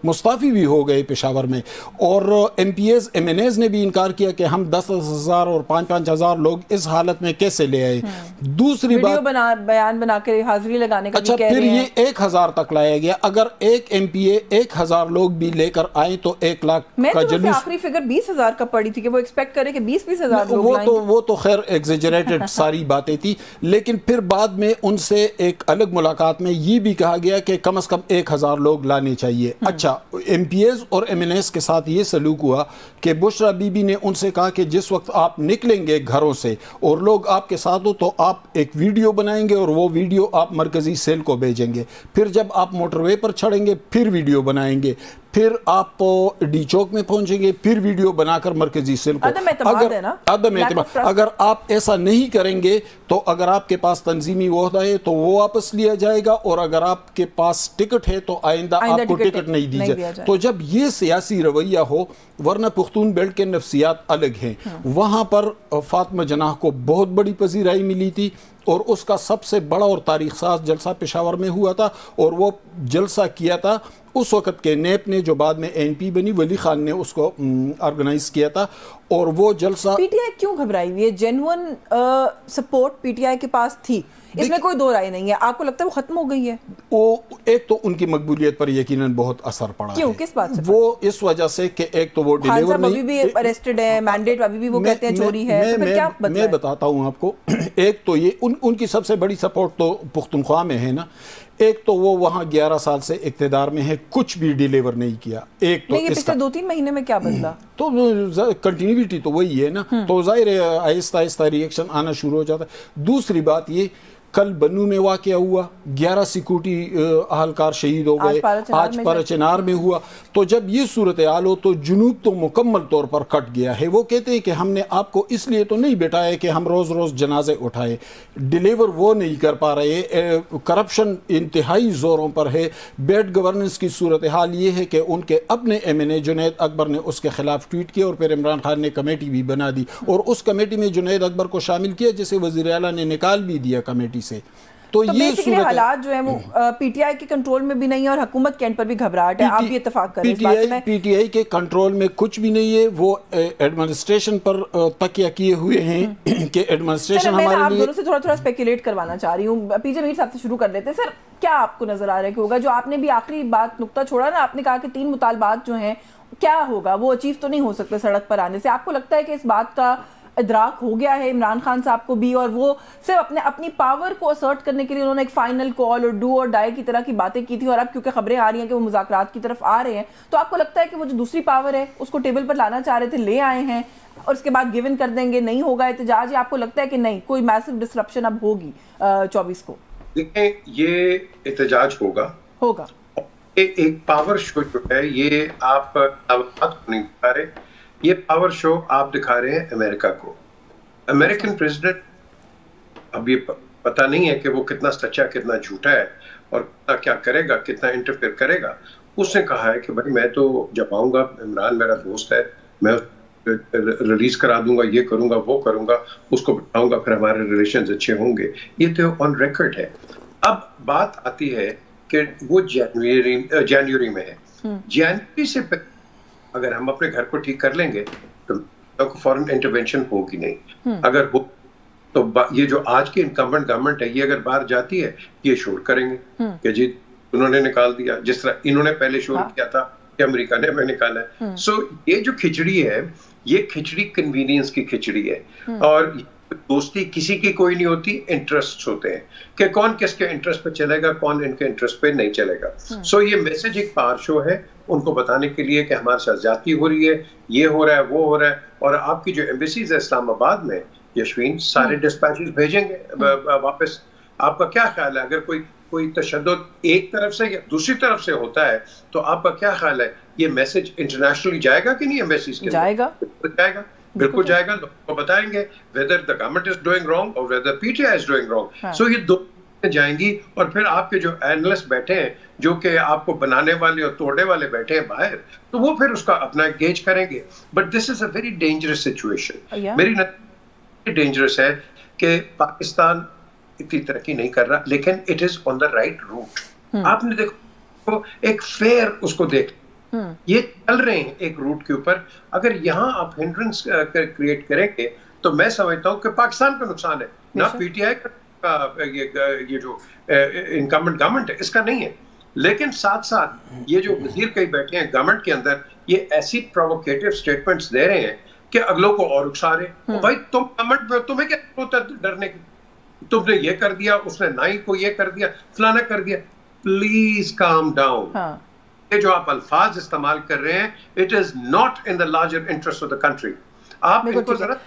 S4: मुस्ताफ़ी भी हो गए पेशावर में, और MPs MNAs ने भी इनकार किया कि हम 10,000 और 5,000 लोग इस हालत में कैसे ले आए। दूसरी बात,
S1: बयान बना के हाजिरी लगाने का
S4: अच्छा, फिर ये 1,000 तक लाया गया। अगर एक MPA 1,000 लोग भी लेकर आए तो 1 लाख का जुलूस।
S1: आखिरी फिगर 20,000 का पड़ी थी कि वो एक्सपेक्ट करे कि 20,000
S4: वो तो खैर एग्जेजरेटेड सारी बातें थी, लेकिन फिर बाद में में उनसे एक अलग मुलाकात में ये भी कहा गया कि कम से कम 1000 लोग लाने चाहिए। अच्छा, MPs और MNAs के साथ ये सलूक हुआ कि बुशरा बीबी ने उनसे कहा कि जिस वक्त आप निकलेंगे घरों से और लोग आपके साथ हो तो आप एक वीडियो बनाएंगे और वो वीडियो आप मरकजी सेल को भेजेंगे, फिर जब आप मोटरवे पर चढ़ेंगे फिर वीडियो बनाएंगे, फिर आप डी चौक में पहुंचेंगे फिर वीडियो बनाकर मरकजी सेल को। अगर आप ऐसा नहीं करेंगे तो अगर आपके पास तंजीमी ओहदा है तो वो वापस लिया जाएगा, और अगर आपके पास टिकट है तो आइंदा आपको टिकट नहीं दी जाए। तो जब ये सियासी रवैया हो, वरना पुख्तून बेल्ट के नफ्सियात अलग हैं, वहां पर फातिमा जनाह को बहुत बड़ी पजीराई मिली थी और उसका सबसे बड़ा और तारीख साज जलसा पेशावर में हुआ था, और वो जलसा किया था उस वक़्त के नेप ने, जो बाद में एनपी बनी, वली खान ने उसको ऑर्गेनाइज किया था। और वो जलसा
S1: पीटीआई क्यों घबराई हुई है? जेन्युइन सपोर्ट पीटीआई के पास थी, इसमें कोई दो राय नहीं है। आपको लगता है वो खत्म हो गई है? वो
S4: एक तो उनकी मकबूलियत पर यकीनन बहुत असर पड़ा।
S1: क्यों, किस बात से?
S4: वो इस वजह से कि एक तो वो डिलीवर नहीं,
S1: अभी भी अरेस्टेड है, मैंडेट अभी भी वो कहते हैं चोरी है, तो फिर क्या बदला?
S4: मैं बताता हूं आपको। एक तो ये उनकी सबसे बड़ी सपोर्ट तो पुख्तनख्वा में है ना। एक तो वो वहां 11 साल से इक्तदार में है, कुछ भी डिलीवर नहीं किया। एक तो
S1: पिछले 2-3 महीने में क्या बदला?
S4: तो कंटिन्यूटी तो वही है ना, तो जाहिर है आहिस्ता आहिस्ता रिएक्शन आना शुरू हो जाता है। दूसरी बात ये, कल बन्नू में वाक़या हुआ, 11 सिक्योरिटी अहलकार शहीद हो गए, आज परचनार में हुआ। तो जब ये सूरत हाल हो तो जुनूब तो मुकम्मल तौर पर कट गया है। वो कहते हैं कि हमने आपको इसलिए तो नहीं बैठाया कि हम रोज़ रोज़ जनाजे उठाए, डिलीवर वो नहीं कर पा रहे, करप्शन इंतहाई ज़ोरों पर है, बैड गवर्नेंस की सूरत हाल ये है कि उनके अपने MNA जुनैद अकबर ने उसके खिलाफ ट्वीट किया और फिर इमरान खान ने कमेटी भी बना दी और उस कमेटी में जुनैद अकबर को शामिल किया, जिसे वज़ीर आला ने निकाल भी दिया कमेटी से।
S1: तो ये हालात जो है वो पीटीआई के कंट्रोल में भी नहीं है और हुकूमत के एंड पर भी घबराहट है। आप भी इत्तेफाक करें इस बात में?
S4: पीटीआई के कंट्रोल में कुछ भी नहीं है, वो एडमिनिस्ट्रेशन पर तकिया किए हुए हैं कि एडमिनिस्ट्रेशन हमारे लिए।
S1: आप दोनों से थोड़ा स्पेकुलेट करवाना चाह रही हूँ। पीजे मीर साहब से शुरू कर लेते हैं। सर, क्या आपको नजर आ रहा है कि होगा? जो आपने भी आखिरी बात नुक्ता छोड़ा ना, आपने कहा कि 3 मुतालबात जो हैं, क्या होगा? वो अचीव तो नहीं हो सकते सड़क पर आने से। आपको लगता है कि इस बात का इदराक हो गया है इमरान खान साहब को भी, और वो सिर्फ अपनी पावर को असर्ट करने के लिए उन्होंने एक फाइनल कॉल और डू और डाई की तरह की बातें की थी, और अब क्योंकि खबरें आ रही हैं कि वो मुज़ाकरात की तरफ आ रहे हैं, तो आपको लगता है कि वो जो दूसरी पावर है उसको टेबल पर लाना चाह रहे थे, ले आए हैं और उसके बाद गिवन कर देंगे, नहीं होगा एहतजाज? या आपको लगता है कि नहीं, कोई मैसिव डिसरप्शन अब होगी 24 को?
S3: देखें, ये एहतजाज होगा। एक पावर शो जो है, ये आप नहीं दिखा रहे, ये पावर शो आप दिखा रहे हैं अमेरिका को। अमेरिकन प्रेसिडेंट, अब ये पता नहीं है कि वो कितना सच्चा कितना झूठा है और कितना क्या करेगा, कितना इंटरफेयर करेगा। उसने कहा है कि भाई मैं तो जब आऊंगा, इमरान मेरा दोस्त है, मैं रिलीज करा दूंगा, ये करूंगा वो करूंगा, उसको बिठाऊंगा, फिर हमारे रिलेशंस अच्छे होंगे। ये तो ऑन रिकॉर्ड है। अब बात आती है कि वो जनवरी में है। जनवरी से अगर हम अपने घर को ठीक कर लेंगे तो फॉरेन इंटरवेंशन होगी नहीं। अगर हो तो ये जो आज की इनकम्बेंट गवर्नमेंट है, ये अगर बाहर जाती है, ये शोर करेंगे कि जी उन्होंने निकाल दिया, जिस तरह इन्होंने पहले शोर किया था कि अमेरिका ने हमें निकाला है। सो ये जो खिचड़ी है, ये खिचड़ी कन्वीनियंस की खिचड़ी है, और दोस्ती किसी की कोई नहीं होती, इंटरेस्ट होते हैं कि कौन किसके इंटरेस्ट पे चलेगा, कौन इनके इंटरेस्ट पे नहीं चलेगा। सो ये मैसेज एक पावर शो है उनको बताने के लिए कि हमारे साथ ज्यादती हो रही है, ये हो रहा है, वो हो रहा है। और आपकी जो एम्बेसीज है इस्लामाबाद में, यशवीन, सारे डिस्पैचेस भेजेंगे वापस। आपका क्या ख्याल है, अगर कोई तशद्दुद एक तरफ से या दूसरी तरफ से होता है, तो आपका क्या ख्याल है, ये मैसेज इंटरनेशनली जाएगा कि नहीं? एम्बेसीज के
S1: जाएगा,
S3: बिल्कुल जाएगा। लोगों को बताएंगे whether the government is doing wrong और whether PTI is doing wrong. So ये दो जाएंगी, और फिर आपके जो एनालिस्ट बैठे हैं, जो कि आपको बनाने वाले और तोड़ने वाले बैठे हैं बाहर, तो वो फिर उसका अपना गेज करेंगे। But this is a very dangerous situation. मेरी नजर डेंजरस है कि पाकिस्तान इतनी तरक्की नहीं कर रहा, लेकिन it is on the right route. आपने देखो, एक फेयर उसको देख, ये चल रहे हैं एक रूट के ऊपर। अगर यहाँ आप हिंड्रेंस क्रिएट करेंगे तो मैं समझता हूँ कि पाकिस्तान को नुकसान है, ना पीटीआई का। ये जो इनकम्बेंट गवर्नमेंट है इसका नहीं है, लेकिन साथ साथ ये जो वजीर कई बैठे हैं गवर्नमेंट के अंदर, ये ऐसी प्रोवोकेटिव स्टेटमेंट्स दे रहे हैं कि अगलों को और उकसा रहे हैं। भाई तुम गवर्नमेंट में, तुम्हें क्या जरूरत है डरने की? तुमने ये कर दिया, उसने नाई को ये कर दिया, फलाना कर दिया। Please calm down. ये जो आप अल्फाज इस्तेमाल कर रहे हैं, it is not in the larger interest of the country. आप इनको जरा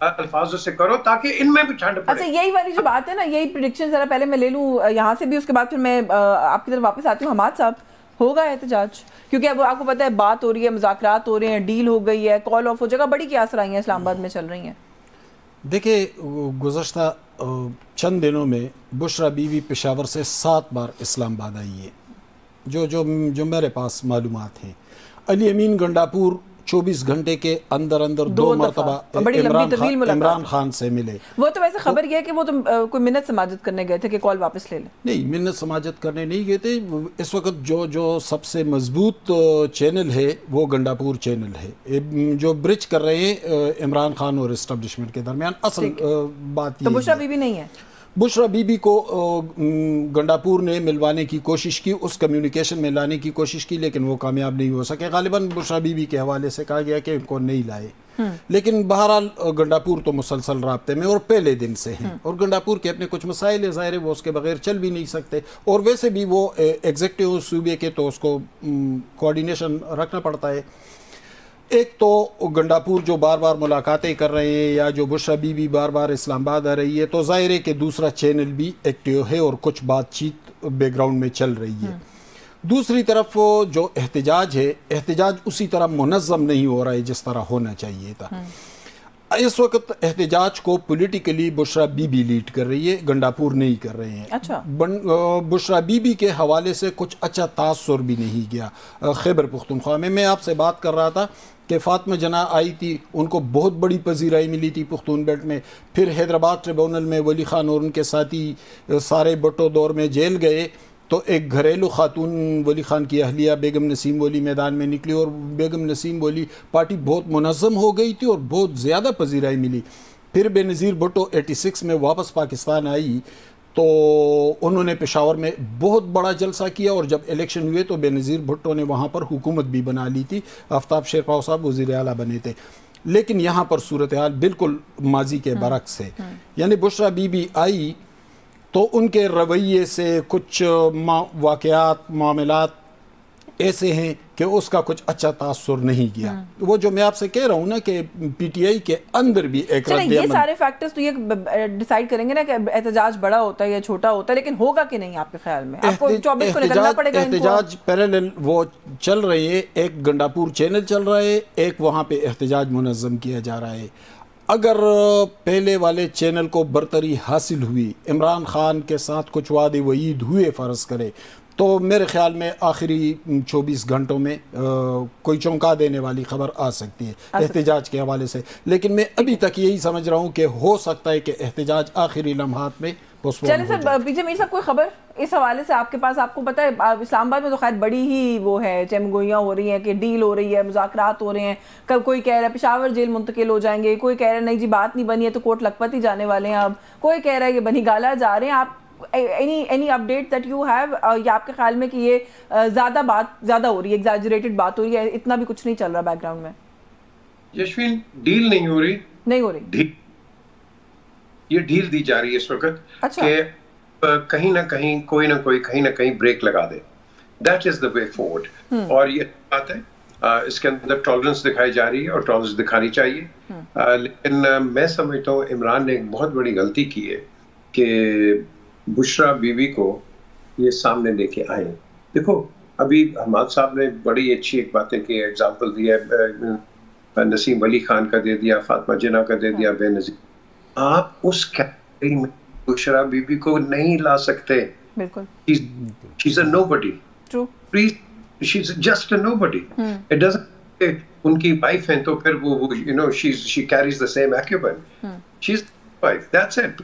S3: अल्फाजों से करो ताकि इनमें भी ठंड पड़े।
S1: अच्छा, यही वाली जो बात है ना, यही प्रेडिक्शन जरा पहले मैं ले लूं यहाँ से भी, उसके बाद फिर मैं आपकी तरफ वापस आती हूँ। हमाद साहब, होगा एहतजाज? क्योंकि अब आपको पता है बात हो रही है, मुज़ाकरात हो रहे हैं, डील हो गई है, कॉल ऑफ हो जाएगा, बड़ी क्या असराइयाँ इस्लामाबाद में चल रही हैं। देखिए,
S4: गुज़श्ता चंद दिनों में बुशरा बीवी पेशावर से 7 बार इस्लामाबाद आई है, जो मेरे पास मालूमात हैं। अली अमीन गंडापुर 24 घंटे के अंदर 2 मरतबा इमरान खान से मिले।
S1: वो तो वैसे खबर यह है कि वो तो कोई मिन्नत समाजत करने गए थे कि कॉल वापस ले लें।
S4: नहीं, मिन्नत समाजत करने नहीं गए थे। इस वक्त जो सबसे मजबूत चैनल है वो गंडापुर चैनल है, जो ब्रिज कर रहे हैं इमरान खान और इस्टेब्लिशमेंट के दरमियान। असल बात
S1: तो बुशरा बीबी नहीं है।
S4: बुशरा बीबी को गंडापुर ने मिलवाने की कोशिश की, उस कम्युनिकेशन में लाने की कोशिश की, लेकिन वो कामयाब नहीं हो सके। गालिबन बुशरा बीबी के हवाले से कहा गया कि इनको नहीं लाए, लेकिन बहरहाल गंडापुर तो मुसलसल राब्ते में और पहले दिन से हैं, और गंडापुर के अपने कुछ मसाइल है, ज़ाहिर है वो उसके बगैर चल भी नहीं सकते, और वैसे भी वो एग्जेक्टिव सूबे के तो उसको कोऑर्डिनेशन रखना पड़ता है। एक तो गंडापुर जो बार बार मुलाकातें कर रहे हैं, या जो बुशरा बीबी बार बार इस्लामाबाद आ रही है, तो ज़ाहिर है कि दूसरा चैनल भी एक्टिव है और कुछ बातचीत बैकग्राउंड में चल रही है। दूसरी तरफ जो एहतजाज है, एहतजाज उसी तरह मुनज़्ज़म नहीं हो रहा है जिस तरह होना चाहिए था। इस वक्त एहतजाज को पॉलिटिकली बुशरा बीबी लीड कर रही है, गंडापुर नहीं कर रहे हैं।
S1: अच्छा।
S4: बुशरा बीबी के हवाले से कुछ अच्छा तासुर भी नहीं गया खैबर पुख्तनख्वा में। मैं आपसे बात कर रहा था कि फातिमा जना आई थी, उनको बहुत बड़ी पजीराई मिली थी पुख्तून बेल्ट में। फिर हैदराबाद ट्रिब्यूनल में वली खान और उनके साथी सारे भुट्टो दौर में जेल गए, तो एक घरेलू खातून वली खान की अहलिया बेगम नसीम वली मैदान में निकली, और बेगम नसीम वली पार्टी बहुत मुनज़्ज़म हो गई थी और बहुत ज़्यादा पजीराई मिली। फिर बेनज़ीर भुट्टो 86 में वापस पाकिस्तान आई, तो उन्होंने पेशावर में बहुत बड़ा जलसा किया, और जब इलेक्शन हुए तो बेनज़ीर भुट्टो ने वहाँ पर हुकूमत भी बना ली थी। आफ्ताब शेरपाव साहब वज़ीर आला बने थे। लेकिन यहाँ पर सूरत हाल बिल्कुल माजी के बरक्स है, यानी बुशरा बीबी आई तो उनके रवैये से कुछ वाक़यात मामलात ऐसे हैं कि उसका कुछ अच्छा तासुर नहीं गया। वो जो मैं आपसे कह रहा हूँ ना कि पीटीआई के अंदर भी एक
S1: ये सारे फैक्टर्स तो ये डिसाइड करेंगे ना कि एहतजाज बड़ा होता है या छोटा होता है, लेकिन होगा कि नहीं आपके ख्याल में? आपको 24 को निकलना पड़ेगा।
S4: एहतजाज पैरेलल वो चल रहे हैं, एक गंडापुर चैनल चल रहा है, एक वहाँ पे एहतजाज मुनज़्ज़म किया जा रहा है। अगर पहले वाले चैनल को बरतरी हासिल हुई, इमरान खान के साथ कुछ वादे वईद हुए फ़र्ज़ करे, तो मेरे ख्याल में आखिरी 24 घंटों में कोई चौंका देने वाली खबर आ सकती है एहतजाज के हवाले से। लेकिन मैं अभी तक यही समझ रहा हूँ कि हो सकता है कि एहतजाज आखिरी लम्हात में पोस्टपोन हो जाए।
S1: चलिए सर, पीछे मीर साहब कोई खबर इस हवाले से आपके पास? आपको पता है इस्लामाबाद में तो खैर बड़ी ही वो है, चमगोइयाँ हो रही हैं कि डील हो रही है, मुज़ाकरात हो रहे हैं। कब कोई कह रहा है पेशावर जेल मुंतकिल हो जाएंगे, कोई कह रहा है नहीं जी बात नहीं बनी है तो कोट लखपत ही जाने वाले हैं, अब कोई कह रहा है कि बनी गाला जा रहे हैं। आप any update that you have, या आपके ख्याल में कि ये ज़्यादा हो रही है, एग्जैजरेटेड बात हो रही है, इतना भी कुछ नहीं चल रहा बैकग्राउंड में?
S3: यशवीन, डील नहीं हो रही, ये ढील दी जा रही है इस वक्त।
S1: अच्छा।
S3: कि कहीं ना कहीं कोई ना कोई कहीं ना कहीं ब्रेक लगा दे। That is the way forward. और ये बात है, इसके अंदर टॉलरेंस दिखाई जा रही है और टॉलरेंस दिखानी चाहिए। लेकिन मैं समझता हूँ इमरान ने एक बहुत बड़ी गलती की है कि बुशरा बीवी को ये सामने लेके आए। देखो, अभी हमाद साहब ने बड़ी अच्छी एक बातें की, एग्जाम्पल दिया, नसीम वली खान का दे दिया, फातिमा जिन्ना का दे दिया, बेनज़ीर। आप उस कैटेगरी में बुशरा बीबी को नहीं ला सकते।
S1: बिल्कुल।
S3: She's a nobody.
S1: True.
S3: She's just a nobody. It doesn't. उनकी वाइफ हैं तो फिर वो you know she carries the same acumen. She's wife. That's it.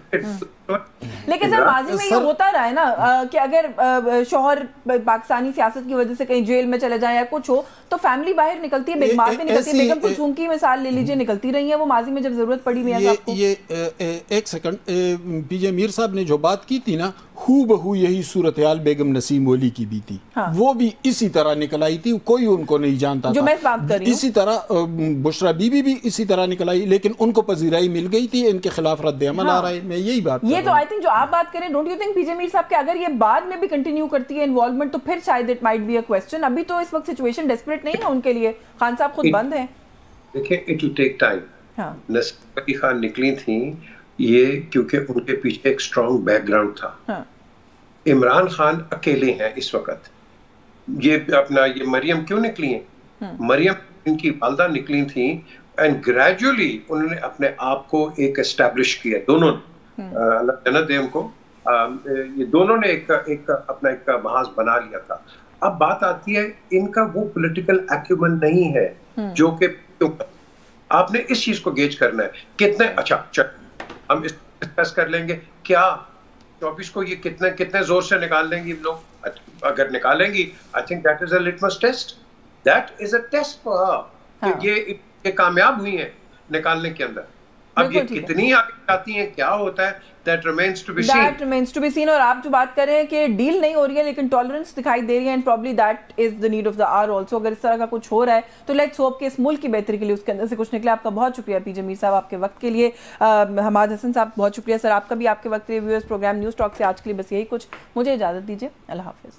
S1: लेकिन सर माजी में ये होता रहा है ना कि अगर शौहर पाकिस्तानी सियासत की वजह से कहीं जेल में चले जाए या कुछ हो तो फैमिली बाहर निकलती है, बेगमात भी निकलती है। बेगम कुलसूम की मिसाल ले लीजिए, निकलती रही है वो माजी में जब जरूरत पड़ी मियां साहब को।
S4: ये एक सेकंड, पीजे मीर साहब ने जो बात की थी ना, हूबहू यही सूरत हाल बेगम नसीम वली की भी थी। हाँ। वो भी इसी तरह निकल आई थी, कोई उनको नहीं जानता
S1: जो
S4: था।
S1: मैं बात कर रही
S4: इसी तरह बुशरा बीबी भी इसी तरह निकल आई, लेकिन उनको पजीराई मिल गई थी, इनके खिलाफ रद्द अमल आ रहा है। मैं यही बात
S1: ये तो आई थिंक जो आप बात करें, डोंट यू थिंक पीजे मीर साहब के अगर ये बाद में भी कंटिन्यू करती है इन्वॉल्वमेंट तो फिर शायद it might be a question. अभी तो इस वक्त सिचुएशन डेस्परेट नहीं है उनके लिए, खान साहब खुद बंद है।
S3: देखिए it will take time. Naseem Ali Khan निकली थी ये क्योंकि उनके पीछे एक स्ट्रॉन्ग बैकग्राउंड था। इमरान खान अकेले हैं इस वक्त। ये अपना ये मरियम क्यों निकली हैं? मरियम इनकी वालदा निकली थी एंड ग्रेजुअली उन्होंने अपने आप को एक एस्टैब्लिश किया। दोनों अल्लाह जन्नत दे उनको, ये दोनों ने एक अपना एक महाज बना लिया था। अब बात आती है इनका वो पॉलिटिकल एक्यूमेंट नहीं है जो कि आपने इस चीज को गेज करना है कितने। अच्छा चल हम इस डिस्कस कर लेंगे क्या 24 को ये कितने जोर से निकाल लेंगे लोग। अगर निकालेंगी I think that is a litmus test, that is a test for her कि ये कामयाब हुई है निकालने के अंदर। अब ये कितनी आगे जाती हैं, क्या होता है, that remains to be seen.
S1: That remains to be seen। और आप जो बात कर रहे हैं कि डील नहीं हो रही है लेकिन टॉलरेंस दिखाई दे रही है, and probably that is the need of the hour also। अगर इस तरह का कुछ हो रहा है तो लेट्स होप कि इस मुल्क की बेहतरी के लिए उसके अंदर से कुछ निकले। आपका बहुत शुक्रिया पीजे मीर साहब आपके वक्त के लिए। हमाद हसन साहब बहुत शुक्रिया सर आपका भी, आपके वक्त के लिए। व्यूअर्स प्रोग्राम न्यूज़ टॉक से आज के लिए बस यही कुछ, मुझे इजाज़त दीजिए, अल्लाह हाफिज़।